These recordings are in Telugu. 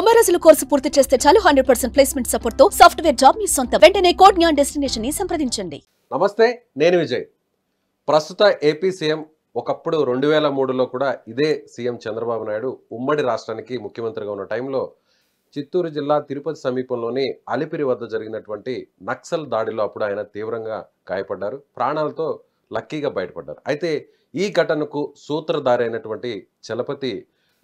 90 రోజుల కోర్సు పూర్తి చేస్తే చాలు 100% ప్లేస్మెంట్ సపోర్ట్ తో సాఫ్ట్వేర్ జాబ్ మీ సొంతం. వెంటనే కోడ్ జ్ఞాన్ డెస్టినేషన్ ని సంప్రదించండి. నమస్తే, నేను విజయ్. ప్రస్తుత ఏపీ సీఎం ఒకప్పుడు 2003లో కూడా ఇదే సీఎం చంద్రబాబు నాయుడు ఉమ్మడి రాష్ట్రానికి ముఖ్యమంత్రిగా ఉన్న టైంలో చిత్తూరు జిల్లా తిరుపతి సమీపంలోని అలిపిరి వద్ద జరిగినటువంటి నక్సల్ దాడిలో అప్పుడు ఆయన తీవ్రంగా గాయపడ్డారు. ప్రాణాలతో లక్కీగా బయటపడ్డారు. అయితే ఈ ఘటనకు సూత్రధారి అయినటువంటి చలపతి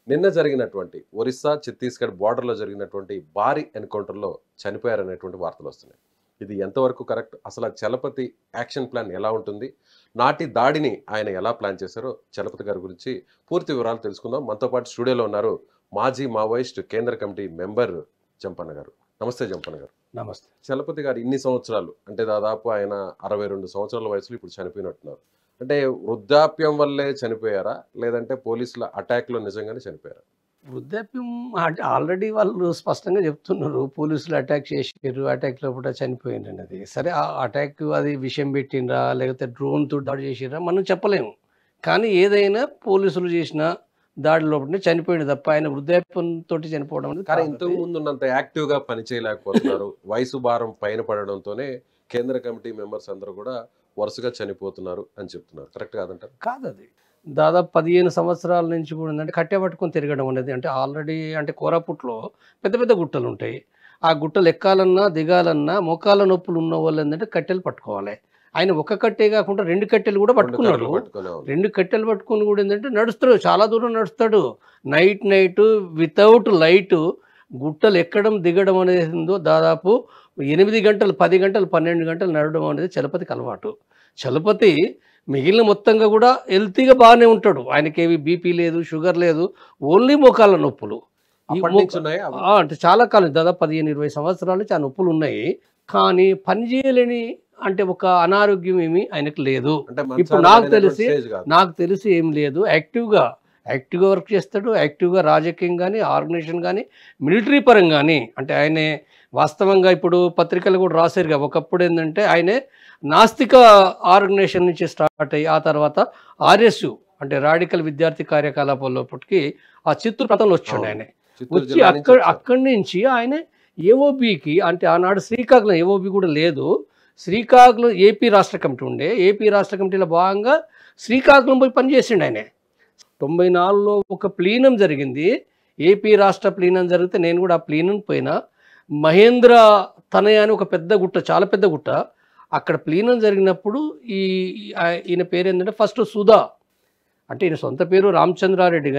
నిన్న జరిగినటువంటి ఒరిస్సా ఛత్తీస్గఢ్ బార్డర్లో జరిగినటువంటి భారీ ఎన్కౌంటర్లో చనిపోయారనేటువంటి వార్తలు వస్తున్నాయి. ఇది ఎంతవరకు కరెక్ట్? అసలు ఆ చలపతి యాక్షన్ ప్లాన్ ఎలా ఉంటుంది? నాటి దాడిని ఆయన ఎలా ప్లాన్ చేశారో చలపతి గారి గురించి పూర్తి వివరాలు తెలుసుకుందాం. మనతో పాటు స్టూడియోలో ఉన్నారు మాజీ మావోయిస్ట్ కేంద్ర కమిటీ మెంబర్ జంపన్న గారు. నమస్తే జంపన్న గారు. నమస్తే. చలపతి గారు ఇన్ని సంవత్సరాలు, అంటే దాదాపు ఆయన 62 సంవత్సరాల వయసులో ఇప్పుడు చనిపోయినట్టున్నారు. అంటే వృద్ధాప్యం వల్లే చనిపోయారా, లేదంటే పోలీసుల అటాక్లో నిజంగానే చనిపోయారా? వృద్ధాప్యం అంటే ఆల్రెడీ వాళ్ళు స్పష్టంగా చెప్తున్నారు, పోలీసులు అటాక్ చేసారు, అటాక్ లోపల చనిపోయింది అనేది. సరే, ఆ అటాక్ అది విషయం పెట్టినరా లేకపోతే డ్రోన్తో దాడి చేసిరా మనం చెప్పలేము. కానీ ఏదైనా పోలీసులు చేసిన దాడి లోపలనే చనిపోయింది తప్ప ఆయన వృద్ధాప్యంతో చనిపోవడం అనేది. కానీ ఇంతకు ముందు ఉన్నంత యాక్టివ్గా పని చేయలేకపోతున్నారు. వయసు భారం పైన పడడంతోనే కేంద్ర కమిటీ మెంబర్స్ అందరూ కూడా వరుసగా చనిపోతున్నారు అని చెప్తున్నారు. కరెక్ట్ కాదంటారు? కాదు, అది దాదాపు 15 సంవత్సరాల నుంచి కూడా ఉందంటే కట్టె పట్టుకొని తిరగడం అనేది. అంటే ఆల్రెడీ అంటే కోరాపుట్లో పెద్ద పెద్ద గుట్టలు ఉంటాయి. ఆ గుట్టలు ఎక్కాలన్నా దిగాలన్నా మోకాళ్ళ నొప్పులు ఉన్న వాళ్ళు ఏంటంటే కట్టెలు పట్టుకోవాలి. ఆయన ఒక కట్టే కాకుండా 2 కట్టెలు కూడా పట్టుకున్నాడు. 2 కట్టెలు పట్టుకుని కూడా ఏంటంటే నడుస్తాడు, చాలా దూరం నడుస్తాడు. నైట్ వితౌట్ లైట్ గుట్టలు ఎక్కడం దిగడం అనేది దాదాపు 8 గంటలు 10 గంటలు 12 గంటలు నడవడం అనేది చలపతికి అలవాటు. చలపతి మిగిలిన మొత్తంగా కూడా హెల్తీగా బాగానే ఉంటాడు. ఆయనకేవి బీపీ లేదు, షుగర్ లేదు, ఓన్లీ మోకాళ్ళ నొప్పులు. అంటే చాలా కాలం, దాదాపు 15-20 సంవత్సరాల నుంచి ఆ నొప్పులు ఉన్నాయి. కానీ పని చేయలేని అంటే ఒక అనారోగ్యం ఏమి ఆయనకు లేదు. ఇప్పుడు నాకు తెలిసి ఏం లేదు. యాక్టివ్గా వర్క్ చేస్తాడు. యాక్టివ్గా రాజకీయం కానీ, ఆర్గనైజేషన్ కానీ, మిలిటరీ పరంగా కానీ. అంటే ఆయనే వాస్తవంగా ఇప్పుడు పత్రికలు కూడా రాశారుగా, ఒకప్పుడు ఏంటంటే ఆయనే నాస్తిక ఆర్గనైజేషన్ నుంచి స్టార్ట్ అయ్యి ఆ తర్వాత ఆర్ఎస్యు అంటే రాడికల్ విద్యార్థి కార్యకలాపాలప్పటికి ఆ చిత్తూరు ప్రాంతంలో వచ్చాడు. ఆయన వచ్చి అక్కడి నుంచి ఆయన ఏఓబికి, అంటే ఆనాడు శ్రీకాకుళం ఏఓబి కూడా లేదు, శ్రీకాకుళం ఏపీ రాష్ట్ర కమిటీ ఉండే. ఏపీ రాష్ట్ర కమిటీలో భాగంగా శ్రీకాకుళం పోయి పనిచేసిండు ఆయన. 94లో ఒక ప్లీనం జరిగింది, ఏపీ రాష్ట్ర ప్లీనం జరిగితే నేను కూడా ఆ ప్లీనం పోయినా. మహేంద్ర తనయ అని ఒక పెద్ద గుట్ట, చాలా పెద్ద గుట్ట, అక్కడ ప్లీనం జరిగినప్పుడు ఈయన పేరు ఏంటంటే ఫస్ట్ సుధా, అంటే ఈయన సొంత పేరు రామచంద్రారెడ్డి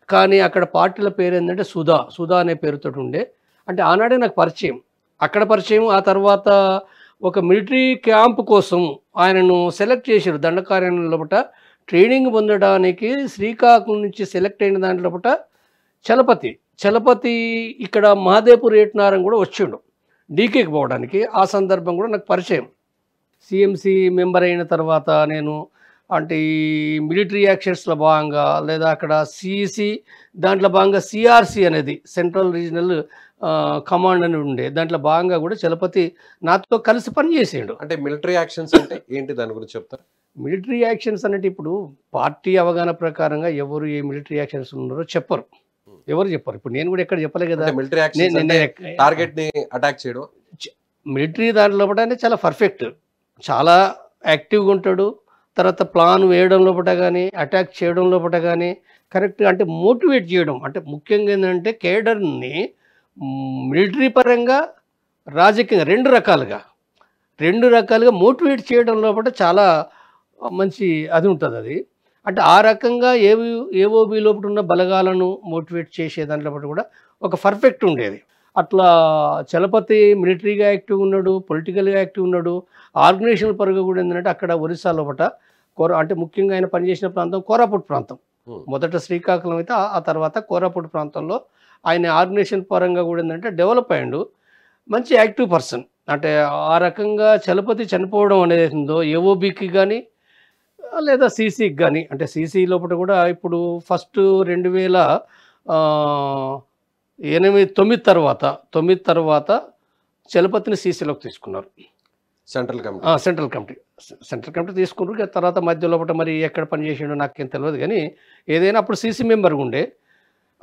కానీ అక్కడ పార్టీల పేరు ఏంటంటే సుధా అనే పేరుతో ఉండే. అంటే ఆనాడే నాకు పరిచయం, అక్కడ పరిచయం. ఆ తర్వాత ఒక మిలిటరీ క్యాంప్ కోసం ఆయనను సెలెక్ట్ చేశారు. దండకార్యాలయం లోపల ట్రైనింగ్ పొందడానికి శ్రీకాకుళం నుంచి సెలెక్ట్ అయిన దాంట్లో చలపతి ఇక్కడ మహాదేవ్పూర్ ఏటనారం కూడా వచ్చిండు డీకేకి పోవడానికి. ఆ సందర్భం కూడా నాకు పరిచయం. సిఎంసి మెంబర్ అయిన తర్వాత నేను అంటే ఈ మిలిటరీ యాక్షన్స్లో భాగంగా లేదా అక్కడ సిఈసి దాంట్లో భాగంగా సిఆర్సి అనేది సెంట్రల్ రీజనల్ కమాండ్ అని ఉండే, దాంట్లో భాగంగా కూడా చలపతి నాతో కలిసి పనిచేసాడు. అంటే మిలిటరీ యాక్షన్స్ అంటే ఏంటి, దాని గురించి చెప్తారు? మిలిటరీ యాక్షన్స్ అంటే ఇప్పుడు పార్టీ అవగాహన ప్రకారంగా ఎవరు ఏ మిలిటరీ యాక్షన్స్ ఉన్నారో చెప్పరు. ఇప్పుడు నేను కూడా ఎక్కడ చెప్పలే కదా. మిలిటరీ దాంట్లో అంటే చాలా పర్ఫెక్ట్, చాలా యాక్టివ్గా ఉంటాడు. తర్వాత ప్లాన్ వేయడం లోపల కానీ, అటాక్ చేయడం లోపల కానీ కరెక్ట్గా, అంటే మోటివేట్ చేయడం. అంటే ముఖ్యంగా ఏంటంటే కేడర్ని మిలిటరీ పరంగా, రాజకీయంగా రెండు రకాలుగా మోటివేట్ చేయడం లోపల చాలా మంచి అది ఉంటుంది. అది అంటే ఆ రకంగా ఏఓబి లోపల ఉన్న బలగాలను మోటివేట్ చేసే దాంట్లో కూడా ఒక పర్ఫెక్ట్ ఉండేది. అట్లా చలపతి మిలిటరీగా యాక్టివ్ ఉన్నాడు, పొలిటికల్గా యాక్టివ్ ఉన్నాడు. ఆర్గనైజేషన్ పరంగా కూడా ఏంటంటే అక్కడ ఒరిస్సా లోపల అంటే ముఖ్యంగా ఆయన పనిచేసిన ప్రాంతం కోరాపుట్ ప్రాంతం. మొదట శ్రీకాకుళం అయితే ఆ తర్వాత కోరాపుట్ ప్రాంతంలో ఆయన ఆర్గనైజేషన్ పరంగా కూడా ఏంటంటే డెవలప్ అయ్యాడు. మంచి యాక్టివ్ పర్సన్. అంటే ఆ రకంగా చలపతి చనిపోవడం అనేది ఉందో ఏఓబికి కానీ లేదా సీసీకి కానీ, అంటే సీసీ లోపల కూడా ఇప్పుడు ఫస్ట్ 2009 తర్వాత చలపతిని సీసీలోకి తీసుకున్నారు. సెంట్రల్ కమిటీ తీసుకున్నారు. తర్వాత మధ్యలో మరి ఎక్కడ పనిచేసిండో నాకేం తెలియదు. కానీ ఏదైనా అప్పుడు సీసీ మెంబర్గా ఉండే.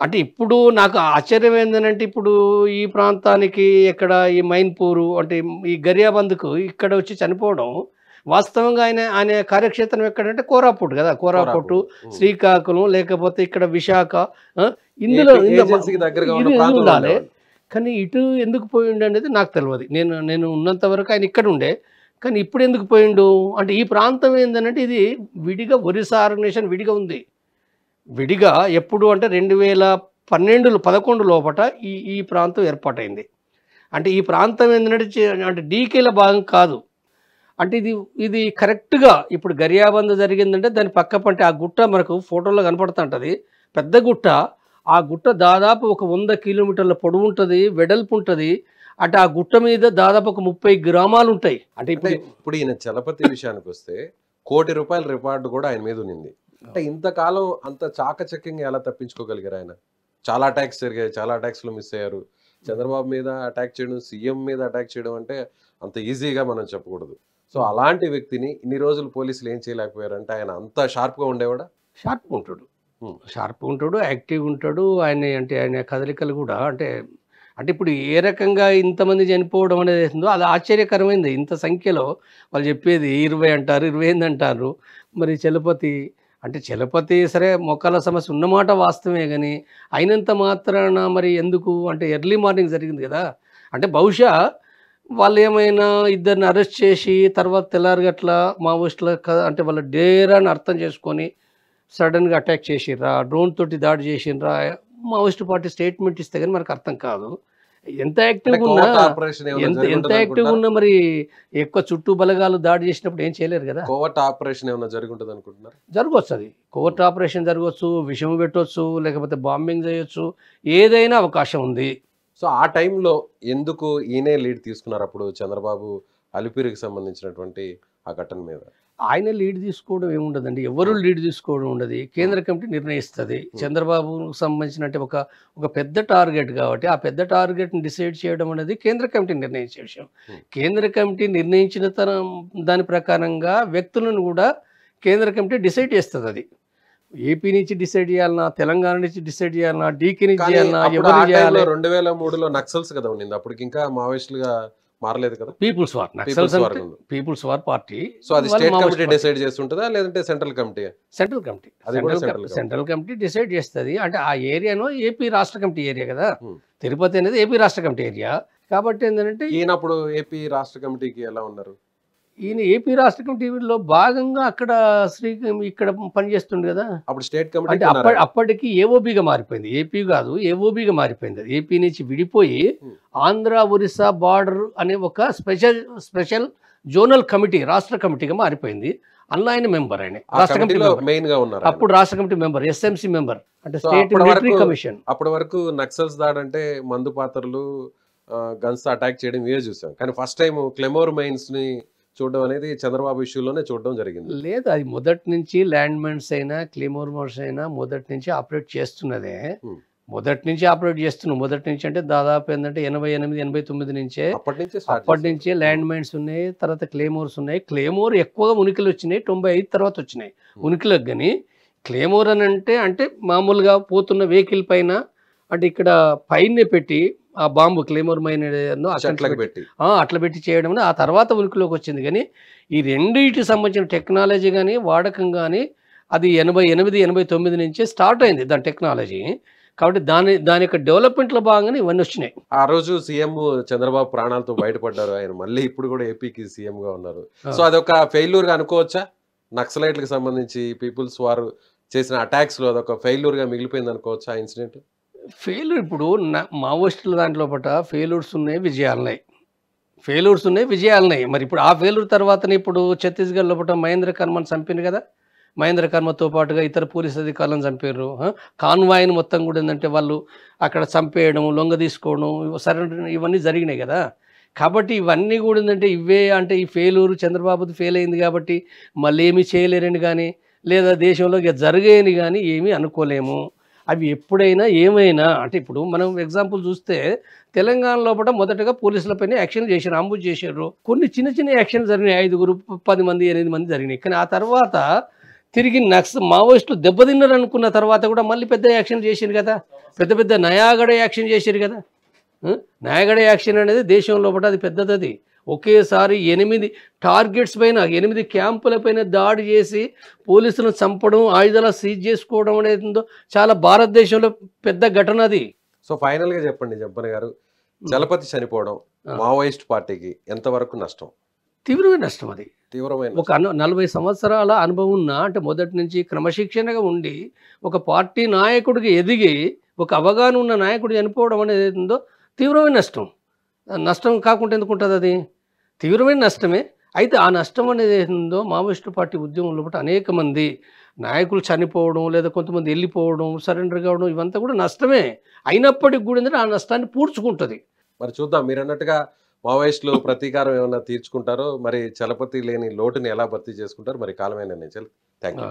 అంటే ఇప్పుడు నాకు ఆశ్చర్యం ఏంటంటే ఇప్పుడు ఈ ప్రాంతానికి ఎక్కడ ఈ మైన్పూరు అంటే ఈ గరియాబంద్కు ఇక్కడ వచ్చి చనిపోవడం వాస్తవంగా ఆయన ఆయన కార్యక్షేత్రం ఎక్కడంటే కోరాపుట్ కదా, కోరాపుట్, శ్రీకాకుళం, లేకపోతే ఇక్కడ విశాఖ, ఇందులో దగ్గరగా ఇది ఉండాలి. కానీ ఇటు ఎందుకు పోయిండు అనేది నాకు తెలియదు. నేను ఉన్నంత వరకు ఆయన ఇక్కడ ఉండే, కానీ ఇప్పుడు ఎందుకు పోయిండు అంటే ఈ ప్రాంతం ఏంటంటే ఇది విడిగా ఒరిస్సా ఆర్గనైజేషన్ విడిగా ఉంది. విడిగా ఎప్పుడు అంటే 2011 లోపట ఈ ప్రాంతం ఏర్పాటైంది. అంటే ఈ ప్రాంతం ఏంటంటే అంటే డీకేల భాగం కాదు. అంటే ఇది కరెక్ట్గా ఇప్పుడు గరియాబంద్ జరిగిందంటే దాని పక్క పంటే ఆ గుట్ట మనకు ఫోటోలో కనపడుతుంటుంది, పెద్ద గుట్ట. ఆ గుట్ట దాదాపు ఒక 100 కిలోమీటర్ల పొడవు ఉంటుంది, వెడల్పు ఉంటుంది. అంటే ఆ గుట్ట మీద దాదాపు ఒక 30 గ్రామాలు ఉంటాయి. అంటే ఇప్పుడు ఈయన చలపతి విషయానికి వస్తే ₹1 కోటి రికార్డు కూడా ఆయన మీద ఉంది. అంటే ఇంతకాలం అంత చాకచక్యంగా ఎలా తప్పించుకోగలిగారు ఆయన? చాలా అటాక్స్ జరిగాయి, చాలా అటాక్స్లో మిస్ అయ్యారు. చంద్రబాబు మీద అటాక్ చేయడం, సీఎం మీద అటాక్ చేయడం అంటే అంత ఈజీగా మనం చెప్పకూడదు. సో అలాంటి వ్యక్తిని ఇన్ని రోజులు పోలీసులు ఏం చేయలేకపోయారు అంటే ఆయన అంత షార్ప్గా ఉండేవాడా? షార్ప్గా ఉంటాడు, యాక్టివ్గా ఉంటాడు. ఆయన కదలికలు కూడా అంటే ఇప్పుడు ఏ రకంగా ఇంతమంది చనిపోవడం అనేది ఉందో అది ఆశ్చర్యకరమైంది. ఇంత సంఖ్యలో వాళ్ళు చెప్పేది 20 అంటారు, 25 అంటారు. మరి చలపతి సరే మొక్కల సమస్య ఉన్నమాట వాస్తవమే, కానీ అయినంత మాత్రాన మరి ఎందుకు అంటే ఎర్లీ మార్నింగ్ జరిగింది కదా. అంటే బహుశా వాళ్ళు ఏమైనా ఇద్దరిని అరెస్ట్ చేసి తర్వాత తెల్లారిగట్ల మావోయిస్టుల అంటే వాళ్ళ డేరాని అర్థం చేసుకొని సడన్గా అటాక్ చేసిర్రా, డ్రోన్ తోటి దాడి చేసిర్రా, మావోయిస్ట్ పార్టీ స్టేట్మెంట్ ఇస్తే కానీ మనకు అర్థం కాదు. ఎంత యాక్టివ్గా ఉన్నా మరి ఎక్కువ చుట్టూ బలగాలు దాడి చేసినప్పుడు ఏం చేయలేరు కదా. కోవర్ట్ ఆపరేషన్ ఏమైనా జరుగుంటుంది అనుకుంటున్నారు? జరగవచ్చు, అది కోవర్ట్ ఆపరేషన్ జరగవచ్చు, విషం పెట్టవచ్చు, లేకపోతే బాంబింగ్ చేయొచ్చు, ఏదైనా అవకాశం ఉంది. సో ఆ టైంలో ఎందుకు ఈయనే లీడ్ తీసుకున్నారు అప్పుడు చంద్రబాబు అలిపిరికి సంబంధించినటువంటి ఆ ఘటన మీద? ఆయన లీడ్ తీసుకోవడం ఏముండదండి, ఎవరు లీడ్ తీసుకోవడం ఉండదు. కేంద్ర కమిటీ నిర్ణయిస్తుంది. చంద్రబాబుకు సంబంధించిన ఒక పెద్ద టార్గెట్ కాబట్టి ఆ పెద్ద టార్గెట్ని డిసైడ్ చేయడం అనేది కేంద్ర కమిటీ నిర్ణయించే విషయం. కేంద్ర కమిటీ నిర్ణయించిన దాని ప్రకారంగా వ్యక్తులను కూడా కేంద్ర కమిటీ డిసైడ్ చేస్తుంది. అది ఏపీ నుంచి డిసైడ్ చేయాలన్నా, తెలంగాణ నుంచి డిసైడ్ చేయాలన్నా, డీకే నుంచి చేయాలన్నా, ఎవరు చేయాలి. 2003లో నక్సల్స్ కదా ఉండింది, అప్పటికి ఇంకా మావోయిస్టులుగా మారలేదు కదా. People's war party. సో అది స్టేట్ కమిటీ డిసైడ్ చేస్తుంటుందా లేదంటే central committee? Central committee decide చేస్తుంది. అంటే ఆ ఏరియాను ఏపీ రాష్ట్ర కమిటీ ఏరియా కదా, తిరుపతి అనేది ఏపీ రాష్ట్ర కమిటీ ఏరియా. కాబట్టి ఏంటంటే ఈయన అప్పుడు ఏపీ రాష్ట్ర కమిటీకి ఎలా ఉన్నారు? ఈయన ఏపీ రాష్ట్ర కమిటీలో భాగంగా అక్కడ ఇక్కడ పనిచేస్తుండే కదా. అప్పుడు స్టేట్ కమిటీ అంటే అప్పటికి ఏఓబిగా మారిపోయింది, ఏపీ కాదు ఏఓబిగా మారిపోయింది. ఏపీ నుంచి విడిపోయి ఆంధ్ర ఒరిస్సా బార్డర్ అనే ఒక స్పెషల్ జోనల్ కమిటీ రాష్ట్ర కమిటీగా మారిపోయింది. అందులో ఆయన మెంబర్, ఆయన రాష్ట్ర కమిటీ మెయిన్ గా ఉన్నారు. అప్పుడు రాష్ట్ర కమిటీ మెంబర్, ఎస్ఎంసి మెంబర్, అంటే స్టేట్ మిలిటరీ కమిషన్. అప్పటి వరకు నక్సల్స్ దాడంటే మందు పాత్రలు, గన్స్ అటాక్ చేయడం ఇవే చూసాం. కానీ ఫస్ట్ టైం క్లెమోర్ మైన్స్ ని చూడడం అనేది చంద్రబాబు ఇష్యూలోనే చూడడం జరిగింది. లేదు, అది మొదటి నుంచి ల్యాండ్ మైన్స్ అయినా క్లెమోర్ మైన్స్ అయినా మొదటి నుంచి ఆపరేట్ చేస్తున్నదే. మొదటి నుంచి అంటే దాదాపు ఏంటంటే 88, 89 నుంచే అప్పటి నుంచే ల్యాండ్ మైన్స్ ఉన్నాయి. తర్వాత క్లెమోర్స్ ఉన్నాయి. క్లెమోర్ ఎక్కువగా ఉనికిలు వచ్చినాయి 95 తర్వాత వచ్చినాయి ఉనికిలకు. కానీ క్లెమోర్ అని అంటే మామూలుగా పోతున్న వెహికల్ పైన అంటే ఇక్కడ పైనే పెట్టి ఆ బాంబు క్లెమోర్ మైన్ అట్లా పెట్టి చేయడం ఆ తర్వాత ఉనికిలోకి వచ్చింది. కానీ ఈ రెండింటికి సంబంధించిన టెక్నాలజీ కానీ వాడకం కానీ అది 88, 89 నుంచే స్టార్ట్ అయింది దాని టెక్నాలజీ. కాబట్టి దాని యొక్క డెవలప్మెంట్లో భాగంగానే ఇవన్నీ వచ్చినాయి. ఆ రోజు సీఎం చంద్రబాబు ప్రాణాలతో బయటపడ్డారు. ఆయన మళ్ళీ ఇప్పుడు కూడా ఏపీకి సీఎంగా ఉన్నారు. సో అదొక ఫెయిల్యూర్గా అనుకోవచ్చా? నక్సలైట్లకు సంబంధించి పీపుల్స్ వారు చేసిన అటాక్స్లో అదొక ఫెయిల్యూర్గా మిగిలిపోయింది అనుకోవచ్చా ఆ ఇన్సిడెంట్? ఫెయిల్యూర్ ఇప్పుడు మావోయిస్టుల దాంట్లో ఫెయిల్యూర్స్ ఉన్నాయి, విజయాలు ఉన్నాయి. మరి ఇప్పుడు ఆ ఫెయిల్యూర్ తర్వాతనే ఇప్పుడు ఛత్తీస్గఢ్ లోపల మహేంద్ర కర్మని చంపారు కదా. మహేంద్ర కర్మతో పాటుగా ఇతర పోలీస్ అధికారులను చంపారు. కాన్వాయ్ని మొత్తం కూడా ఏంటంటే వాళ్ళు అక్కడ చంపేయడం, లొంగ తీసుకోవడం, సరెండర్ ఇవన్నీ జరిగినాయి కదా. కాబట్టి ఇవన్నీ కూడా ఏంటంటే ఈ ఫెయిల్యూర్ చంద్రబాబుది ఫెయిల్ అయింది కాబట్టి మళ్ళీ ఏమీ చేయలేరని కానీ లేదా దేశంలో జరిగేని కానీ ఏమీ అనుకోలేము. అవి ఎప్పుడైనా ఏమైనా అంటే ఇప్పుడు మనం ఎగ్జాంపుల్ చూస్తే తెలంగాణ లోపల మొదటగా పోలీసులపైన యాక్షన్ చేశారు, అంబుజ్ చేశారు. కొన్ని చిన్న యాక్షన్లు జరిగినాయి, 5, 10 మంది, 8 మంది జరిగినాయి. కానీ ఆ తర్వాత తిరిగి మావోయిస్టులు దెబ్బతిన్నారు అనుకున్న తర్వాత కూడా మళ్ళీ పెద్ద యాక్షన్ చేసిరు కదా, పెద్ద పెద్ద నయాగడ యాక్షన్ చేసిరు కదా. నయాగడ యాక్షన్ అనేది దేశంలో అది పెద్దది. అది ఒకేసారి 8 టార్గెట్స్ పైన 8 క్యాంపుల పైన దాడి చేసి పోలీసులను చంపడం, ఆయుధాలు సీజ్ చేసుకోవడం అనేది ఉందో చాలా భారతదేశంలో పెద్ద ఘటన అది. సో ఫైనల్ గా చెప్పండి జంపన్న గారు, చలపతి చనిపోవడం మావోయిస్ట్ పార్టీకి ఎంతవరకు నష్టం? తీవ్రమైన నష్టం అది. తీవ్రమైన ఒక 40 సంవత్సరాల అనుభవం ఉన్న, అంటే మొదటి నుంచి క్రమశిక్షణగా ఉండి ఒక పార్టీ నాయకుడికి ఎదిగి ఒక అవగాహన ఉన్న నాయకుడు చనిపోవడం అనేది ఉందో తీవ్రమైన నష్టం. నష్టం కాకుండా ఎందుకు ఉంటుంది? అది తీవ్రమైన నష్టమే. అయితే ఆ నష్టం అనేది ఏందో మావోయిస్టు పార్టీ ఉద్యమంలో అనేక మంది నాయకులు చనిపోవడం, లేదా కొంతమంది వెళ్ళిపోవడం, సరెండర్ కావడం, ఇవంతా కూడా నష్టమే. అయినప్పటికీ కూడా ఏంటంటే ఆ నష్టాన్ని పూడ్చుకుంటుంది. మరి చూద్దాం, మీరు అన్నట్టుగా మావోయిస్టులు ప్రతీకారం ఏమన్నా తీర్చుకుంటారో, మరి చలపతి లేని లోటుని ఎలా భర్తీ చేసుకుంటారో మరి కాలమైన నిర్ణయించాలి. Thank you.